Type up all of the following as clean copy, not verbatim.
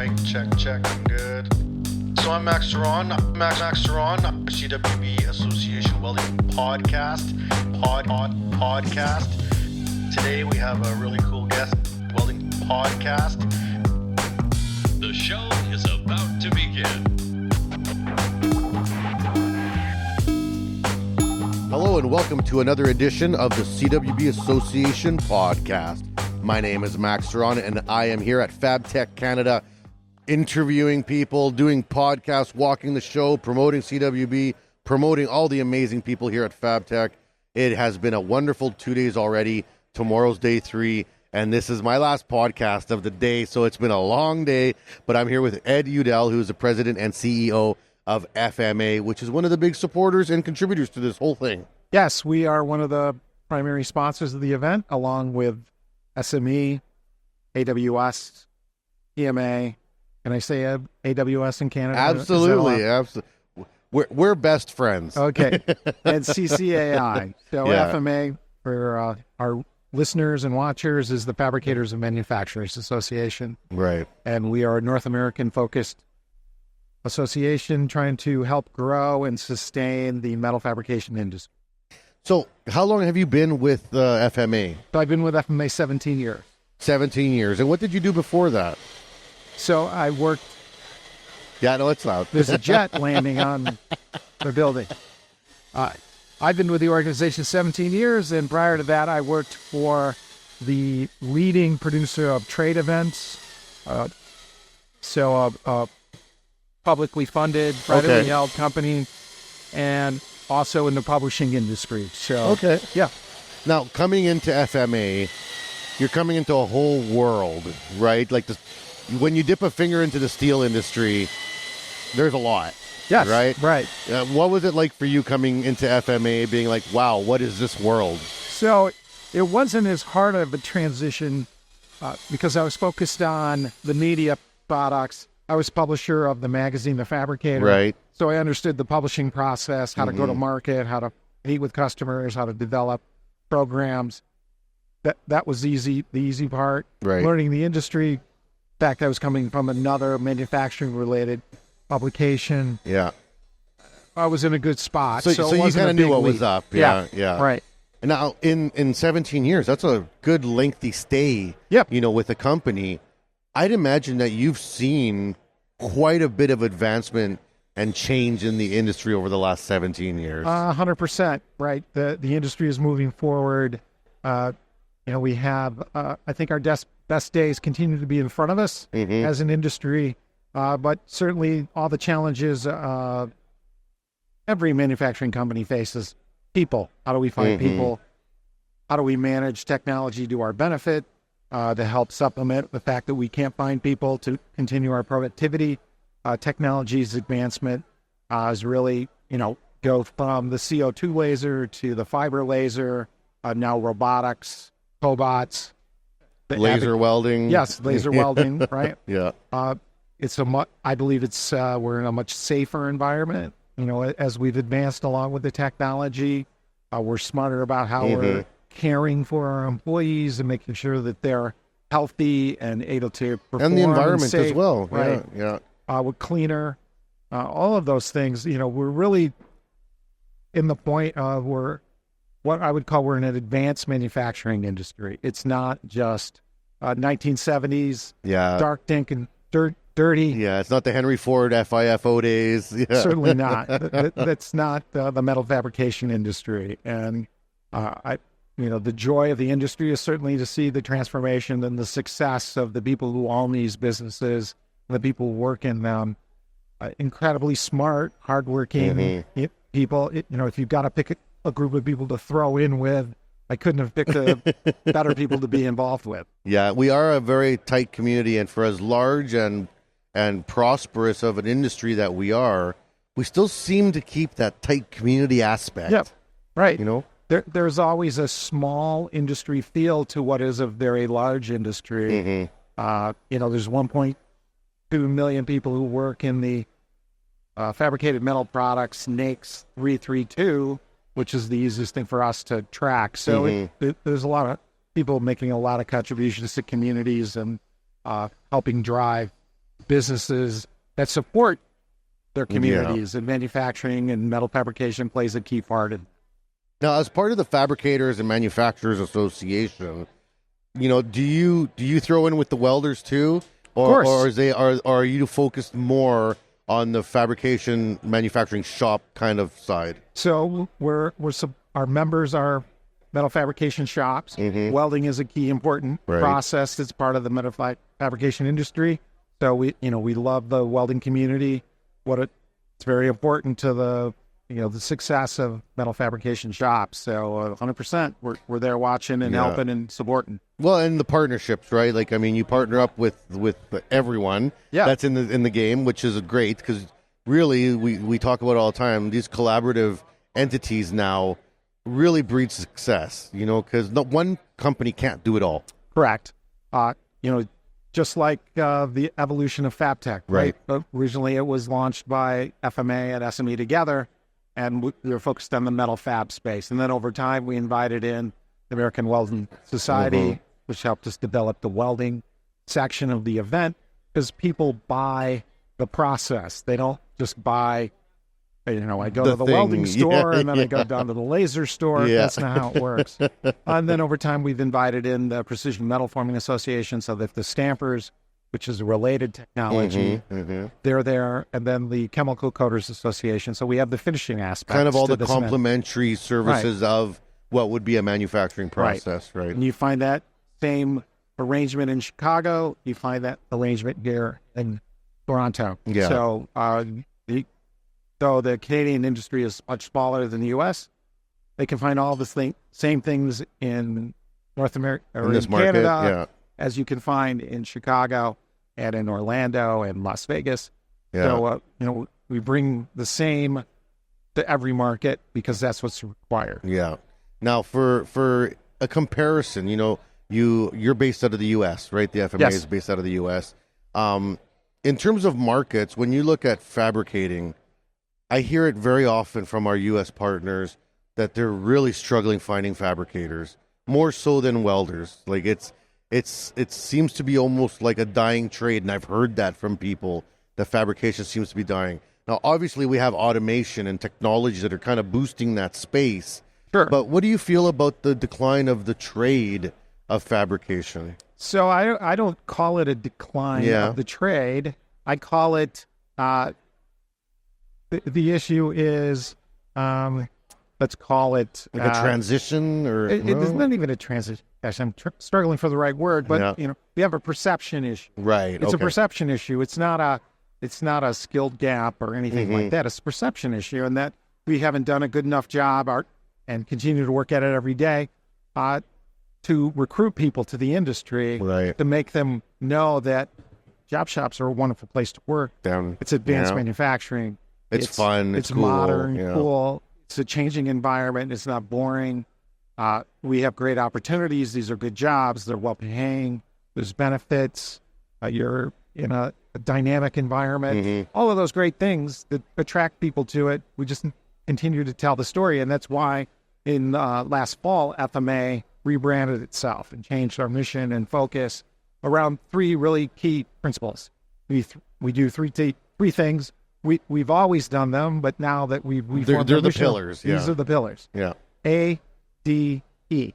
Check. Good. So I'm Max Ceron. Max Ceron, CWB Association Welding podcast. Today we have a really cool guest, Welding podcast. The show is about to begin. Hello and welcome to another edition of the CWB Association podcast. My name is Max Ceron and I am here at Fabtech Canada interviewing people, doing podcasts, walking the show, promoting CWB, promoting all the amazing people here at Fabtech. It has been a wonderful 2 days already. Tomorrow's day 3, and this is my last podcast of the day, so it's been a long day, but I'm here with Ed Youdell, who is the president and CEO of FMA, which is one of the big supporters and contributors to this whole thing. Yes, we are one of the primary sponsors of the event, along with SME, AWS, EMA. Can I say AWS in Canada? Absolutely. We're best friends. Okay. And CCAI. So Yeah. FMA, for our listeners and watchers, is the Fabricators and Manufacturers Association. Right. And we are a North American-focused association trying to help grow and sustain the metal fabrication industry. So how long have you been with FMA? So I've been with FMA 17 years. 17 years. And what did you do before that? So I worked. Yeah, no, it's loud. There's a jet landing on the building. I've been with the organization 17 years, and prior to that, I worked for the leading producer of trade events. So a publicly funded, privately held company, and also in the publishing industry. So Okay. yeah. Now, coming into FMA, you're coming into a whole world, right? Like when you dip a finger into the steel industry, there's a lot. Yes. Right? Right. What was it like for you coming into FMA, being like, wow, what is this world? So it wasn't as hard of a transition because I was focused on the media products. I was publisher of the magazine, The Fabricator. Right. So I understood the publishing process, how to go to market, how to meet with customers, how to develop programs. That was the easy part. Right. Learning the industry. In fact, I was coming from another manufacturing-related publication. Yeah. I was in a good spot. So it you wasn't kind a of knew big what leap. was up. Yeah. Right. And now, in 17 years, that's a good lengthy stay, Yep. with a company. I'd imagine that you've seen quite a bit of advancement and change in the industry over the last 17 years. 100%, right. The industry is moving forward. We have, I think our best days continue to be in front of us as an industry, but certainly all the challenges every manufacturing company faces. People. How do we find people? How do we manage technology to our benefit to help supplement the fact that we can't find people to continue our productivity? Technology's advancement is really, go from the CO2 laser to the fiber laser, now robotics, cobots. Laser welding. Yes, laser welding, right? Yeah. I believe we're in a much safer environment. As we've advanced along with the technology, we're smarter about how we're caring for our employees and making sure that they're healthy and able to perform. And the environment safe, as well. right? Yeah. We're cleaner. All of those things, we're really in the point of what I would call we're in an advanced manufacturing industry. It's not just 1970s, dark, dank, and dirty. Yeah, it's not the Henry Ford FIFO days. Yeah. Certainly not. That's not the metal fabrication industry. And the joy of the industry is certainly to see the transformation and the success of the people who own these businesses, the people who work in them. Incredibly smart, hardworking people. If you've got to pick a group of people to throw in with, I couldn't have picked better people to be involved with. Yeah, we are a very tight community, and for as large and prosperous of an industry that we are, we still seem to keep that tight community aspect. Yep, right. There's always a small industry feel to what is a very large industry. There's 1.2 million people who work in the fabricated metal products, NAICS 332, which is the easiest thing for us to track. So there's a lot of people making a lot of contributions to communities and helping drive businesses that support their communities, and manufacturing and metal fabrication plays a key part in. Now, as part of the Fabricators and Manufacturers Association, do you throw in with the welders too, Of course. or are you focused more on the fabrication manufacturing shop kind of side? So our members are metal fabrication shops. Welding is a key important process that's part of the metal fabrication industry. So we love the welding community. It's very important to the success of metal fabrication shops. So 100%, we're there watching and helping and supporting. Well, and the partnerships, right? Like, I mean, you partner up with everyone that's in the game, which is great, because really we talk about it all the time. These collaborative entities now really breed success, because one company can't do it all. Correct. Just like the evolution of Fabtech, right? Originally, it was launched by FMA and SME together, and we were focused on the metal fab space. And then over time, we invited in the American Welding Society, which helped us develop the welding section of the event, because people buy the process. They don't just buy, I go to the welding store and then I go down to the laser store. That's not how it works. And then over time, we've invited in the Precision Metal Forming Association, so that the stampers, which is a related technology, they're there. And then the Chemical Coaters Association. So we have the finishing aspect. Kind of all the complementary services of what would be a manufacturing process, right? And you find that same arrangement in Chicago. You find that arrangement here in Toronto. Yeah. So though the Canadian industry is much smaller than the U.S., they can find all the same things in North America or in Canada as you can find in Chicago and in Orlando and Las Vegas. So we bring the same to every market because that's what's required. Yeah. Now, for a comparison, you're based out of the U.S., right? The FMA is based out of the U.S. In terms of markets, when you look at fabricating, I hear it very often from our U.S. partners that they're really struggling finding fabricators, more so than welders. Like it seems to be almost like a dying trade, and I've heard that from people, that fabrication seems to be dying. Now, obviously, we have automation and technologies that are kind of boosting that space. Sure. But what do you feel about the decline of the trade of fabrication? So I don't call it a decline of the trade. I call it the issue is let's call it like a transition, or it's not even a transition. Gosh, I'm struggling for the right word, but we have a perception issue. Right. It's a perception issue. It's not a skilled gap or anything like that. It's a perception issue, and that we haven't done a good enough job and continue to work at it every day to recruit people to the industry, to make them know that job shops are a wonderful place to work. It's advanced manufacturing. It's fun. It's cool. Modern, cool. It's a changing environment. It's not boring. We have great opportunities. These are good jobs. They're well paying. There's benefits. You're in a dynamic environment. All of those great things that attract people to it. We just continue to tell the story, and that's why in last fall, FMA rebranded itself and changed our mission and focus around three really key principles. We do three things. We've always done them, but now that we've they're the pillars. These are the pillars. A, D, E.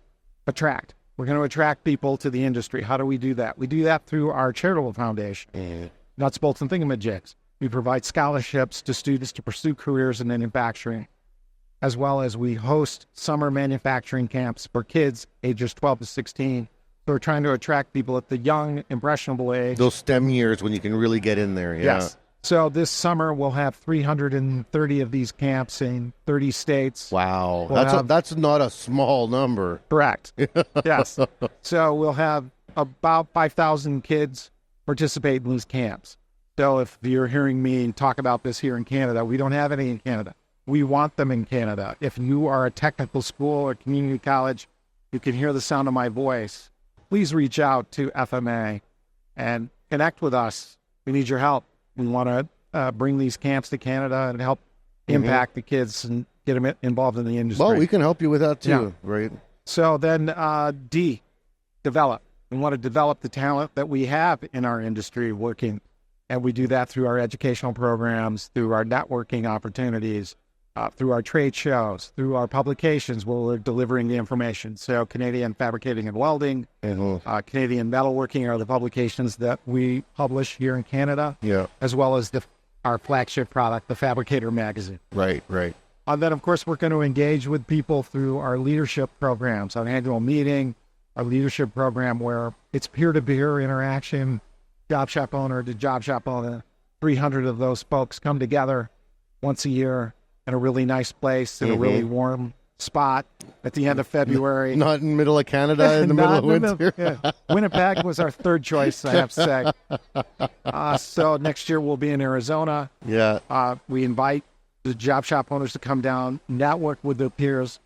Attract. We're going to attract people to the industry. How do we do that? We do that through our charitable foundation, Nuts, Bolts, and Thingamajigs. We provide scholarships to students to pursue careers in manufacturing, as well as we host summer manufacturing camps for kids ages 12 to 16. So we're trying to attract people at the young, impressionable age. Those STEM years when you can really get in there. Yes. So this summer we'll have 330 of these camps in 30 states. Wow. That's not a small number. Correct. Yes. So we'll have about 5,000 kids participate in these camps. So if you're hearing me talk about this here in Canada, we don't have any in Canada. We want them in Canada. If you are a technical school or community college, you can hear the sound of my voice. Please reach out to FMA and connect with us. We need your help. We want to bring these camps to Canada and help impact the kids and get them involved in the industry. Well, we can help you with that too, right? So then D, develop. We want to develop the talent that we have in our industry working And we do that through our educational programs, through our networking opportunities, through our trade shows, through our publications where we're delivering the information. So Canadian Fabricating and Welding, Canadian Metalworking are the publications that we publish here in Canada, as well as our flagship product, the Fabricator magazine. Right. And then, of course, we're going to engage with people through our leadership programs, our annual meeting, our leadership program where it's peer-to-peer interaction, job shop owner to job shop owner. 300 of those folks come together once a year in a really nice place, in a really warm spot at the end of February. Not in the middle of Canada, in the middle of winter. Winnipeg was our third choice, I have to say. So next year we'll be in Arizona. We invite the job shop owners to come down, network with their peers,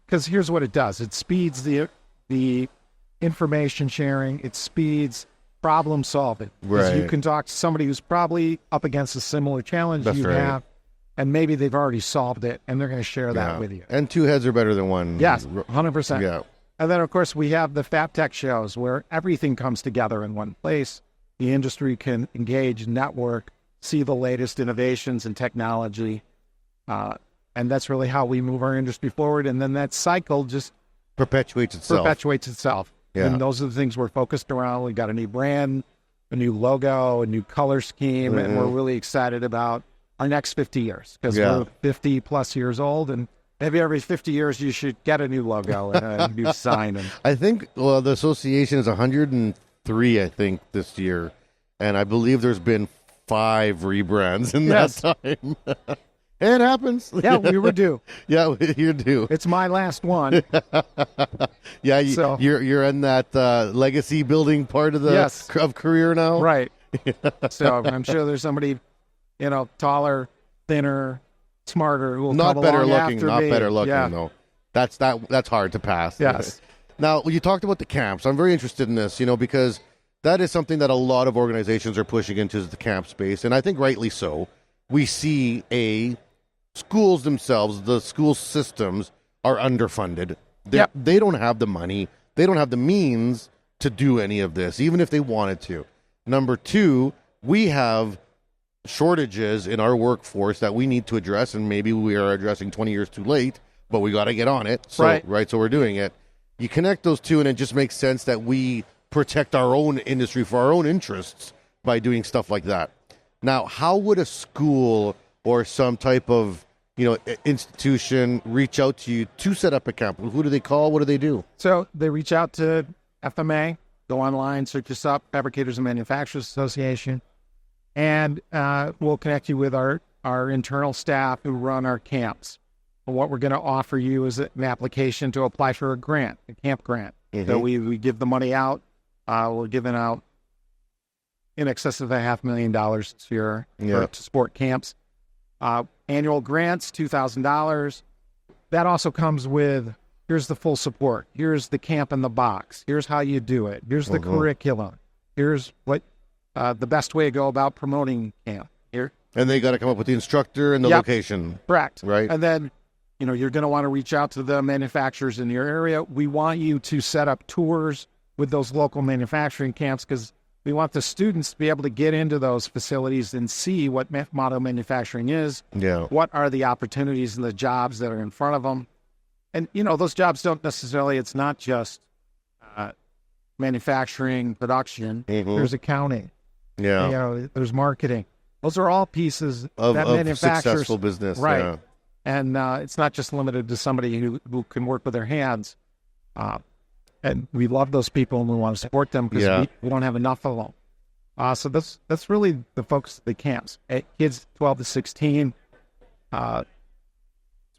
because here's what it does. It speeds the information sharing. It speeds problem solving. Because you can talk to somebody who's probably up against a similar challenge have, and maybe they've already solved it, and they're going to share that with you. And two heads are better than one. Yes, 100%. Yeah. And then, of course, we have the Fabtech shows where everything comes together in one place. The industry can engage, network, see the latest innovations and technology. And that's really how we move our industry forward. And then that cycle just perpetuates itself. Yeah. And those are the things we're focused around. We got a new brand, a new logo, a new color scheme, and we're really excited about our next 50 years because we're 50 plus years old, and maybe every 50 years you should get a new logo and a new sign. And I think the association is 103, I think, this year, and I believe there's been 5 rebrands in that time. It happens. Yeah, we were due. Yeah, you're due. It's my last one. You're in that legacy building part of the of career now, right? So I'm sure there's somebody, taller, thinner, smarter who will not come better along looking, after not me. better looking though. That's hard to pass. Yes. Now you talked about the camps. I'm very interested in this, because that is something that a lot of organizations are pushing into is the camp space, and I think rightly so. We see schools themselves, the school systems are underfunded. They don't have the money. They don't have the means to do any of this, even if they wanted to. Number 2, we have shortages in our workforce that we need to address, and maybe we are addressing 20 years too late, but we got to get on it. So, so we're doing it. You connect those two, and it just makes sense that we protect our own industry for our own interests by doing stuff like that. Now, how would a school or some type of institution reach out to you to set up a camp? Who do they call? What do they do? So they reach out to FMA, go online, search us up, Fabricators and Manufacturers Association, and we'll connect you with our internal staff who run our camps. And what we're going to offer you is an application to apply for a grant, a camp grant. So we give the money out. We're giving out in excess of $500,000 this year to support camps. Annual grants, $2,000. That also comes with, here's the full support. Here's the camp in the box. Here's how you do it. Here's the curriculum. Here's what the best way to go about promoting camp. Here. And they got to come up with the instructor and the location. Correct. Right. And then, you're going to want to reach out to the manufacturers in your area. We want you to set up tours with those local manufacturing camps because we want the students to be able to get into those facilities and see what model manufacturing is. Yeah. What are the opportunities and the jobs that are in front of them? And, those jobs don't necessarily, it's not just manufacturing, production. There's accounting. Yeah. There's marketing. Those are all pieces of that manufacturers. Successful business. Right. Yeah. And it's not just limited to somebody who can work with their hands. And we love those people and we want to support them because we don't have enough of them. So that's really the focus of the camps. Kids 12 to 16. It's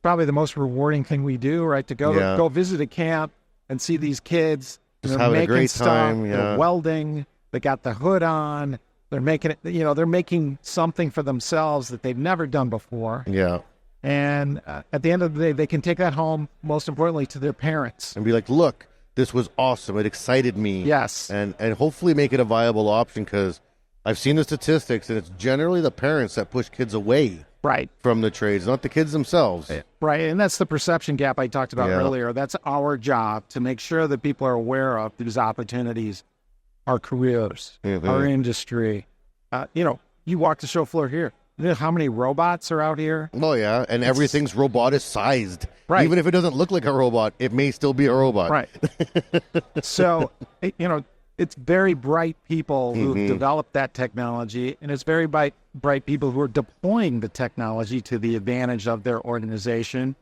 probably the most rewarding thing we do, right? To go visit a camp and see these kids. Just having a great time. They're welding. They got the hood on. They're making it. They're making something for themselves that they've never done before. Yeah. And at the end of the day, they can take that home, most importantly, to their parents. And be like, look, this was awesome. It excited me. Yes. And hopefully make it a viable option because I've seen the statistics, and it's generally the parents that push kids away from the trades, not the kids themselves. Right. And that's the perception gap I talked about earlier. That's our job to make sure that people are aware of these opportunities, our careers, our industry, You walk the show floor here. You know how many robots are out here? Oh, yeah. And everything's roboticized. Right. Even if it doesn't look like a robot, it may still be a robot. Right. So, it's very bright people who've developed that technology, and it's very bright people who are deploying the technology to the advantage of their organization,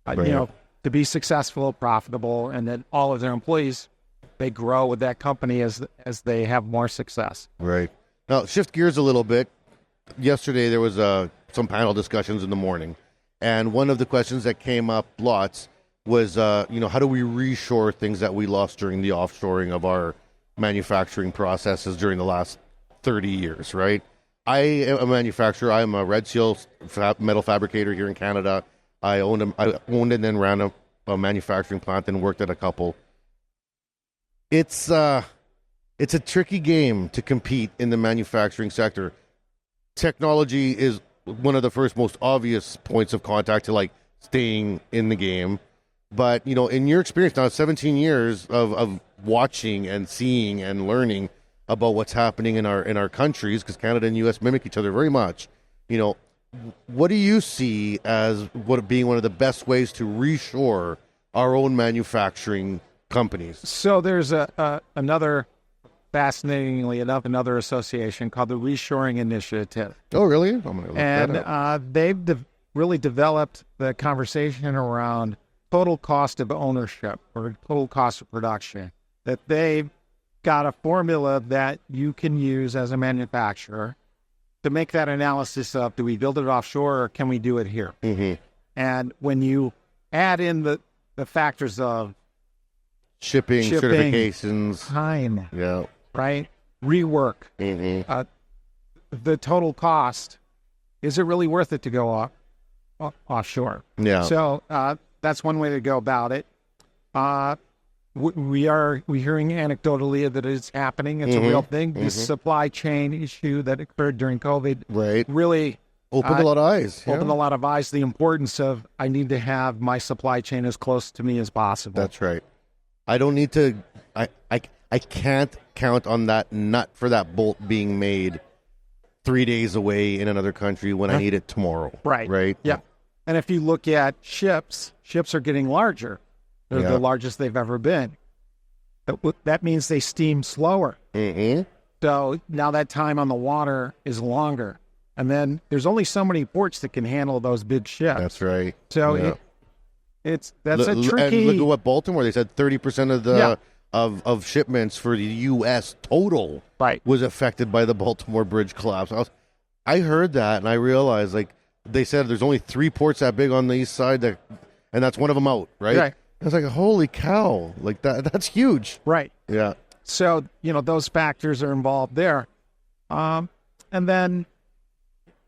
Right. to be successful, profitable, and that all of their employees, they grow with that company as they have more success. Right. Now, shift gears a little bit. Yesterday, there was some panel discussions in the morning, and one of the questions that came up lots was, how do we reshore things that we lost during the offshoring of our manufacturing processes during the last 30 years, right? I am a manufacturer. I'm a Red Seal metal fabricator here in Canada. I owned and then ran a manufacturing plant and worked at a couple. It's a tricky game to compete in the manufacturing sector. Technology is one of the first most obvious points of contact to like staying in the game. But, in your experience now, 17 years of watching and seeing and learning about what's happening in our countries, because Canada and U.S. mimic each other very much, what do you see as being one of the best ways to reshore our own manufacturing companies? So there's another, fascinatingly enough, another association called the Reshoring Initiative. Oh, really? I'm going to look that up. And they've really developed the conversation around total cost of ownership or total cost of production, that they've got a formula that you can use as a manufacturer to make that analysis of, do we build it offshore or can we do it here? Mm-hmm. And when you add in the factors of Shipping, certifications, time, yeah, right, rework, the total cost, is it really worth it to go offshore? Yeah. So that's one way to go about it. We're hearing anecdotally that it's happening. It's a real thing. This supply chain issue that occurred during COVID really opened a lot of eyes. Opened a lot of eyes. The importance of, I need to have my supply chain as close to me as possible. That's right. I don't need to. I can't count on that nut for that bolt being made 3 days away in another country when I need it tomorrow. Right. Right. Yeah. And if you look at ships are getting larger. They're the largest they've ever been. That means they steam slower. Mm-hmm. So now that time on the water is longer. And then there's only so many ports that can handle those big ships. That's right. So that's a tricky. And look at what Baltimore, they said 30% of the of shipments for the U.S. total was affected by the Baltimore Bridge collapse. I heard that and I realized, they said there's only 3 ports that big on the east side, and that's one of them out, right? Right. I was like, holy cow, that's huge. Right. Yeah. So, those factors are involved there. And then,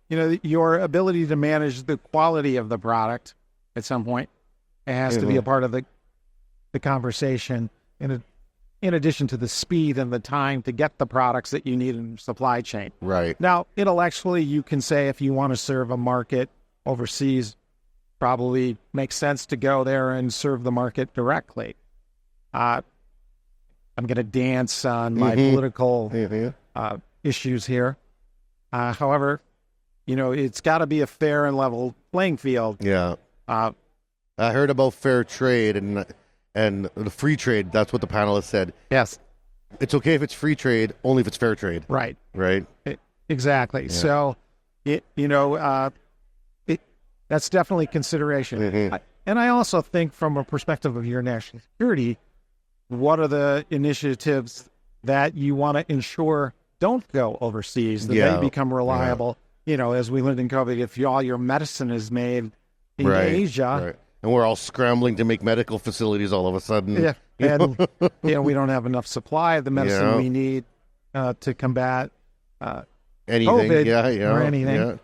your ability to manage the quality of the product at some point, it has to be a part of the conversation in addition to the speed and the time to get the products that you need in your supply chain. Right. Now, intellectually, you can say if you want to serve a market overseas, probably makes sense to go there and serve the market directly. I'm going to dance on my political issues here. However, it's got to be a fair and level playing field. Yeah. I heard about fair trade and the free trade. That's what the panelists said. Yes. It's okay if it's free trade, only if it's fair trade. Right. Right. Exactly. Yeah. So, that's definitely consideration. And I also think from a perspective of your national security, what are the initiatives that you want to ensure don't go overseas, that they become reliable? As we learned in COVID, if all your medicine is made in Asia. And we're all scrambling to make medical facilities all of a sudden. Yeah. And we don't have enough supply of the medicine we need to combat anything. COVID or anything.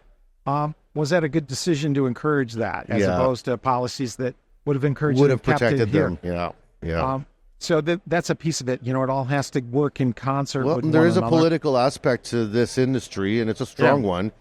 Yeah. Was that a good decision to encourage that, as opposed to policies that would have encouraged would have kept protected it here? them? Yeah. So that's a piece of it. It all has to work in concert. Well, with there one is a another. political aspect to this industry, and it's a strong one.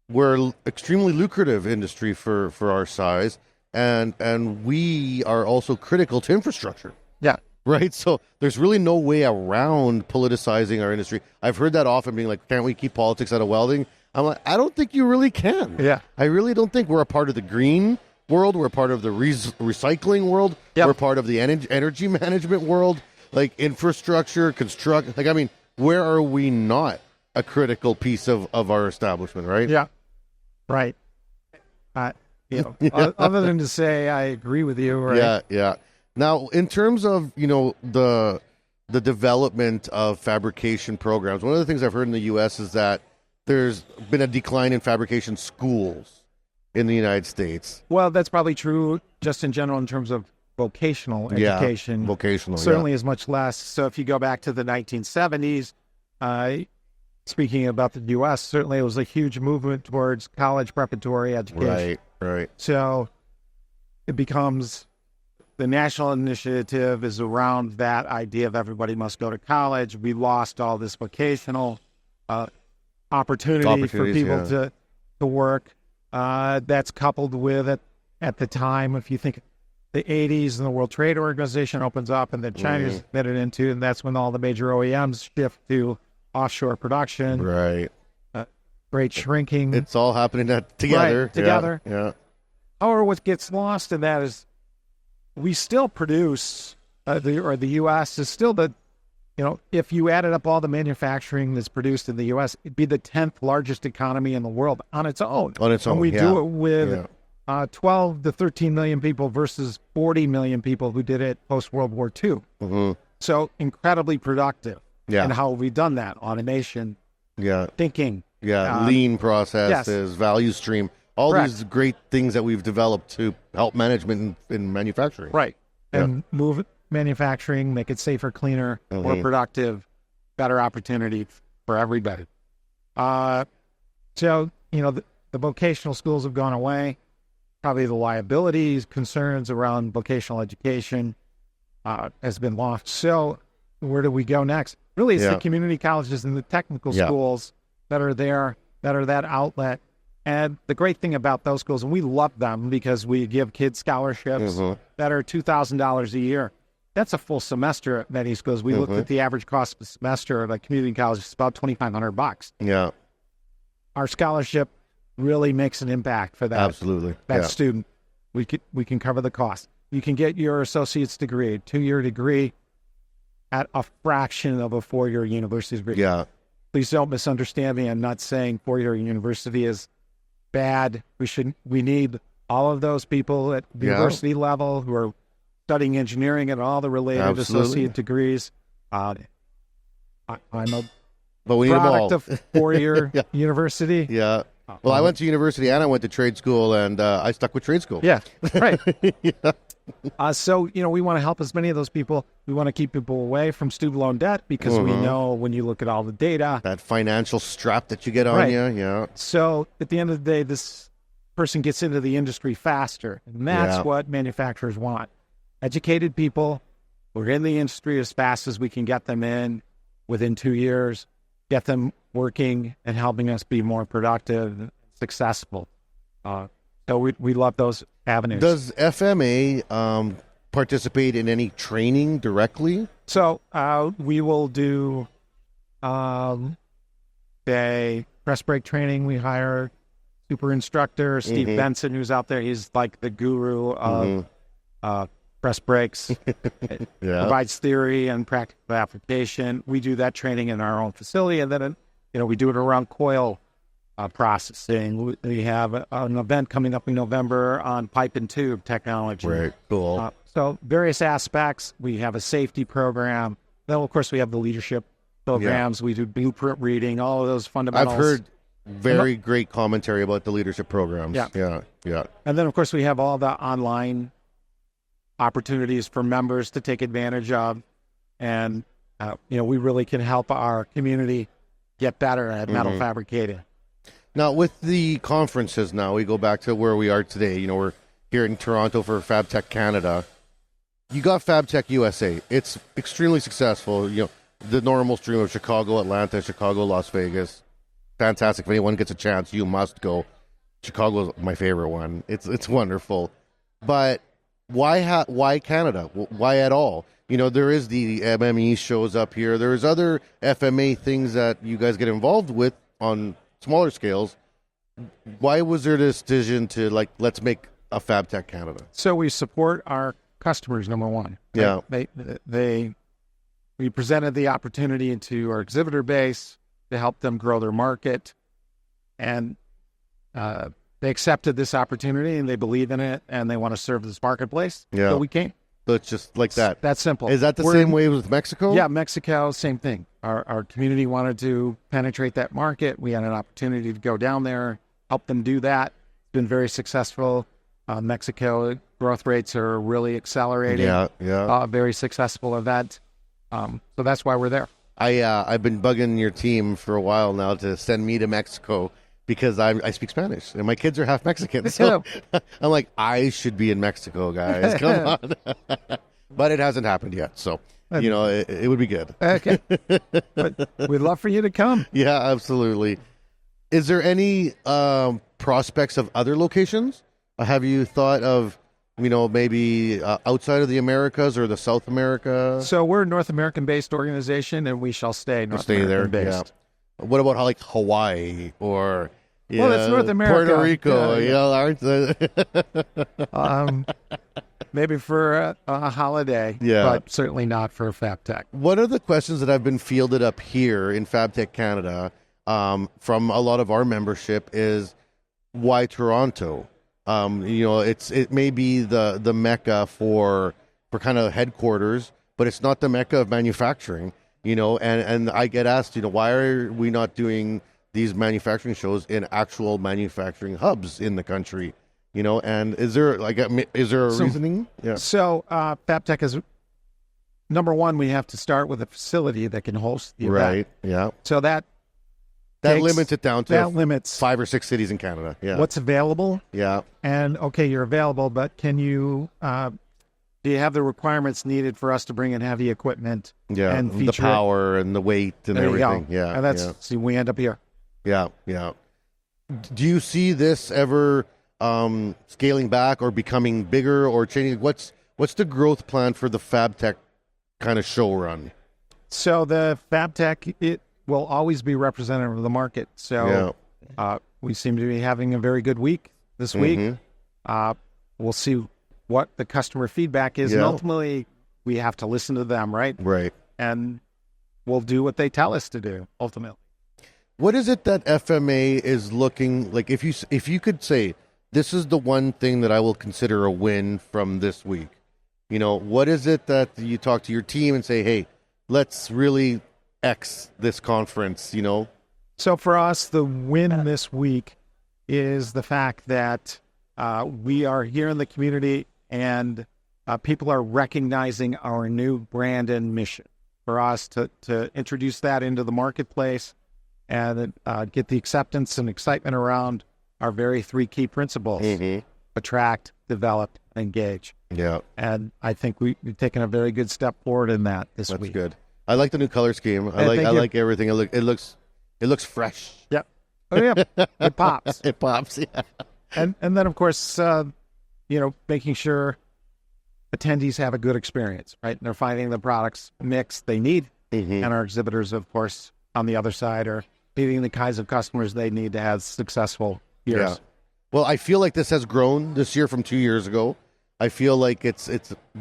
We're extremely lucrative industry for our size, and we are also critical to infrastructure. Yeah. right? So there's really no way around politicizing our industry. I've heard that often, being like, can't we keep politics out of welding? I'm like, I don't think you really can. Yeah. I really don't think. We're a part of the green world. We're a part of the recycling world. Yep. We're part of the energy management world, like infrastructure, construct. Like, I mean, where are we not a critical piece of our establishment, right? Yeah. Right. Other than to say I agree with you, right? Yeah, yeah. Now, in terms of, the development of fabrication programs, one of the things I've heard in the U.S. is that there's been a decline in fabrication schools in the United States. Well, that's probably true just in general in terms of vocational education. Yeah, vocational, certainly is much less. So if you go back to the 1970s, speaking about the U.S., certainly it was a huge movement towards college preparatory education. Right. So it becomes the national initiative is around that idea of everybody must go to college. We lost all this vocational opportunity for people to work. That's coupled with it at the time. If you think the 80s and the World Trade Organization opens up and then China's vetted into, and that's when all the major OEMs shift to offshore production. Right. Great shrinking. It's all happening together. Right, together. Yeah. However, what gets lost in that is we still produce, the U.S. is still if you added up all the manufacturing that's produced in the U.S., it'd be the 10th largest economy in the world on its own. And we do it with 12 to 13 million people versus 40 million people who did it post-World War II. Mm-hmm. So incredibly productive. Yeah. And how have we done that? Automation, thinking. Yeah, lean processes, value stream, all these great things that we've developed to help management in manufacturing. Right. And move manufacturing, make it safer, cleaner, more productive, better opportunity for everybody. So, the vocational schools have gone away. Probably the liabilities, concerns around vocational education has been lost. So where do we go next? Really, it's the community colleges and the technical schools that are there, that are that outlet. And the great thing about those schools, and we love them because we give kids scholarships that are $2,000 a year. That's a full semester at many schools. We looked at the average cost of a semester at a community college. It's about $2,500. Yeah. Our scholarship really makes an impact for that. Absolutely. That student. We can cover the cost. You can get your associate's degree, a 2-year degree, at a fraction of a 4-year university degree. Yeah. Please don't misunderstand me. I'm not saying 4-year university is bad. We need all of those people at the university level who are studying engineering and all the related associate degrees. I'm a product of 4-year university. Yeah. Well, I went to university and I went to trade school, and I stuck with trade school. Yeah, right. So, we want to help as many of those people. We want to keep people away from student loan debt because we know when you look at all the data. That financial strap that you get on you, yeah. So, at the end of the day, this person gets into the industry faster, and that's what manufacturers want. Educated people who are in the industry as fast as we can get them in within 2 years, get them working and helping us be more productive and successful. So we love those avenues. Does FMA participate in any training directly? So we will do press brake training. We hire super instructor Steve Benson, who's out there. He's like the guru of press brakes. Provides theory and practical application. We do that training in our own facility, and then we do it around coil processing. We have an event coming up in November on pipe and tube technology. Right, cool. So various aspects. We have a safety program. Then, of course, we have the leadership programs. We do blueprint reading, all of those fundamentals. I've heard very great commentary about the leadership programs. Yeah. And then, of course, we have all the online opportunities for members to take advantage of. And, we really can help our community get better at metal fabricating. Now, with the conferences we go back to where we are today. We're here in Toronto for Fabtech Canada. You got Fabtech USA. It's extremely successful. The normal stream of Chicago, Atlanta, Chicago, Las Vegas. Fantastic. If anyone gets a chance, you must go. Chicago's my favorite one. It's wonderful. But why Canada? Why at all? There is the MME shows up here. There's other FMA things that you guys get involved with on smaller scales. Why was there this decision to let's make a Fabtech Canada? So we support our customers, number one. Yeah. We presented the opportunity to our exhibitor base to help them grow their market, and they accepted this opportunity and they believe in it and they want to serve this marketplace. Yeah. So we came. So it's just like that. That's simple. Is that the same way with Mexico? Yeah, Mexico, same thing. Our community wanted to penetrate that market. We had an opportunity to go down there, help them do that. It's been very successful. Mexico growth rates are really accelerating. Yeah. Very successful event. So that's why we're there. I've been bugging your team for a while now to send me to Mexico because I speak Spanish and my kids are half Mexican. So I'm like, I should be in Mexico, guys. Come on. But it hasn't happened yet. So, it would be good. Okay. But we'd love for you to come. Yeah, absolutely. Is there any prospects of other locations? Have you thought of, maybe outside of the Americas or the South America? So we're a North American-based organization, and we shall stay North American-based. Yeah. What about Hawaii or well, it's North America. Puerto Rico, aren't they? Maybe for a holiday, but certainly not for Fabtech. One of the questions that have been fielded up here in Fabtech Canada from a lot of our membership is why Toronto? It may be the mecca for kind of headquarters, but it's not the mecca of manufacturing. And I get asked, why are we not doing these manufacturing shows in actual manufacturing hubs in the country? And is there a reasoning? Yeah. So Fabtech is, number one, we have to start with a facility that can host the event. Right. Yeah. So that limits it down to limits 5 or 6 cities in Canada. Yeah. What's available? Yeah. And okay, you're available, but can you? Do you have the requirements needed for us to bring in heavy equipment? Yeah, and the power and the weight and everything. Yeah, and see, we end up here. Yeah. Do you see this ever scaling back or becoming bigger or changing? What's the growth plan for the Fabtech kind of show run? So the Fabtech, it will always be representative of the market. So we seem to be having a very good week this week. We'll see what the customer feedback is, and ultimately we have to listen to them, right? Right. And we'll do what they tell us to do, ultimately. What is it that FMA is looking like? If you could say, this is the one thing that I will consider a win from this week, what is it that you talk to your team and say, hey, let's really X this conference, So for us, the win this week is the fact that we are here in the community and people are recognizing our new brand and mission. For us to introduce that into the marketplace and get the acceptance and excitement around our very 3 key principles: attract, develop, engage. Yeah. And I think we've taken a very good step forward in that this week. That's good. I like the new color scheme. I like everything. It looks fresh. Yeah. Oh yeah. It pops. It pops. Yeah. And then of course, making sure attendees have a good experience, right? And they're finding the products mix they need, and our exhibitors, of course, on the other side are meeting the kinds of customers they need to have successful years. Yeah. Well, I feel like this has grown this year from 2 years ago. I feel like it's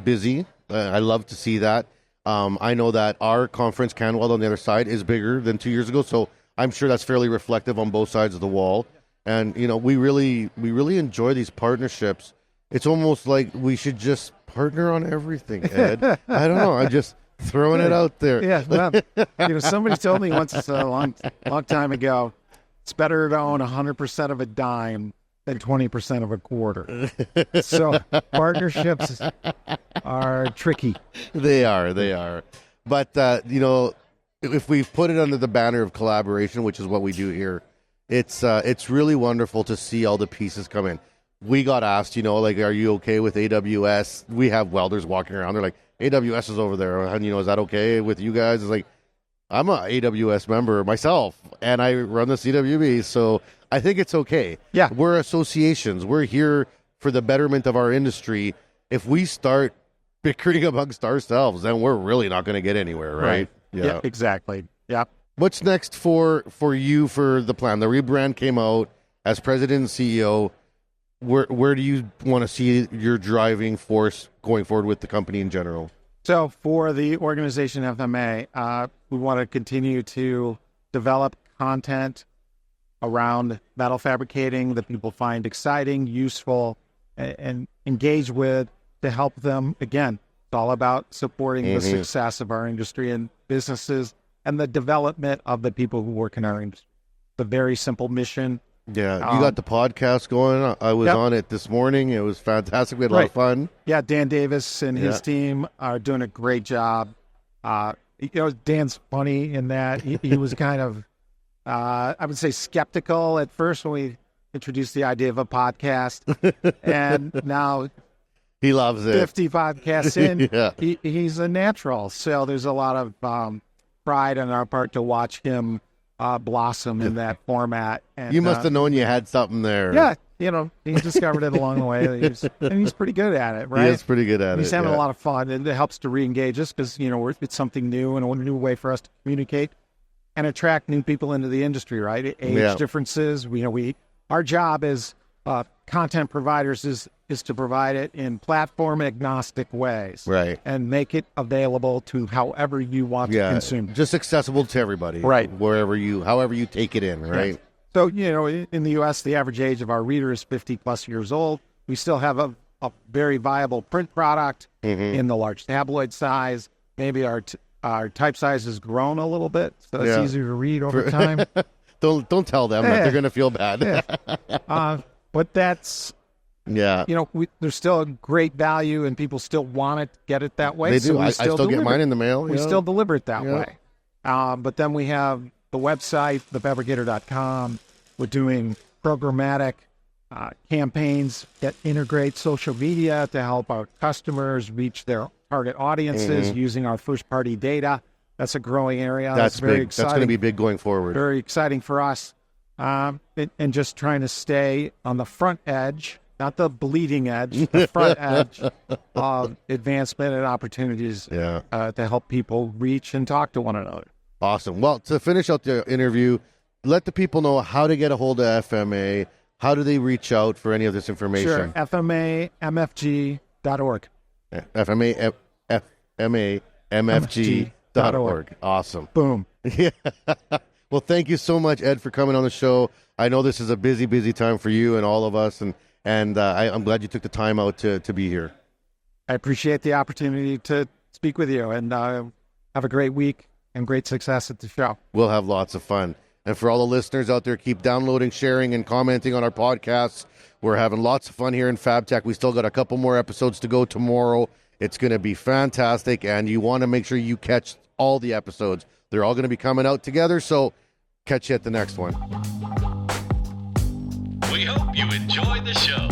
busy. I love to see that. I know that our conference, CanWeld, on the other side, is bigger than 2 years ago, so I'm sure that's fairly reflective on both sides of the wall. And we really enjoy these partnerships. It's almost like we should just partner on everything, Ed. I don't know. I'm just throwing it out there. Yeah. Well, somebody told me once a long time ago, it's better to own 100% of a dime than 20% of a quarter. So partnerships are tricky. They are. But, if we put it under the banner of collaboration, which is what we do here, it's really wonderful to see all the pieces come in. We got asked, are you okay with AWS? We have welders walking around. They're like, AWS is over there. And, is that okay with you guys? It's like, I'm an AWS member myself, and I run the CWB, so I think it's okay. Yeah. We're associations. We're here for the betterment of our industry. if we start bickering amongst ourselves, then we're really not going to get anywhere, right? Yeah, exactly. Yeah. What's next for you for the plan? The rebrand came out. As president and CEO, where do you want to see your driving force going forward with the company in general? So for the organization FMA, we want to continue to develop content around metal fabricating that people find exciting, useful, and engage with to help them. Again, it's all about supporting the success of our industry and businesses and the development of the people who work in our industry. The very simple mission. Yeah, you got the podcast going. I was on it this morning. It was fantastic. We had a lot of fun. Yeah, Dan Davis and his team are doing a great job. Dan's funny in that he was kind of, I would say, skeptical at first when we introduced the idea of a podcast, and now he loves it. 50 podcasts in, he's a natural. So there's a lot of pride on our part to watch him blossom in that format. And, you must have known you had something there. Yeah, he discovered it along the way. And he's pretty good at it, right? He is pretty good at it. He's having a lot of fun, and it helps to re-engage us because, it's something new and a new way for us to communicate and attract new people into the industry, right? Age differences. Our job as content providers is to provide it in platform agnostic ways, right, and make it available to however you want to consume. Just accessible to everybody, right? However you take it in, right? Yes. So in the U.S., the average age of our reader is 50 plus years old. We still have a very viable print product in the large tabloid size. Maybe our type size has grown a little bit, so it's easier to read over time. Don't tell them that they're going to feel bad. But that's, there's still a great value, and people still want to get it that way. They do. So I still get mine in the mail. We still deliver it that way. But then we have the website, thefabricator.com. We're doing programmatic campaigns that integrate social media to help our customers reach their target audiences using our first-party data. That's a growing area. That's very big. exciting. That's going to be big going forward. Very exciting for us. And just trying to stay on the front edge, not the bleeding edge, the front edge of advancement and opportunities to help people reach and talk to one another. Awesome. Well, to finish out the interview, let the people know how to get a hold of FMA. How do they reach out for any of this information? Sure. FMAMFG.org. FMAMFG.org. Awesome. Boom. Yeah. Well, thank you so much, Ed, for coming on the show. I know this is a busy, busy time for you and all of us, and I'm glad you took the time out to be here. I appreciate the opportunity to speak with you, and have a great week and great success at the show. We'll have lots of fun. And for all the listeners out there, keep downloading, sharing, and commenting on our podcasts. We're having lots of fun here in Fabtech. We still got a couple more episodes to go tomorrow. It's going to be fantastic, and you want to make sure you catch all the episodes. They're all going to be coming out together, so catch you at the next one. We hope you enjoy the show.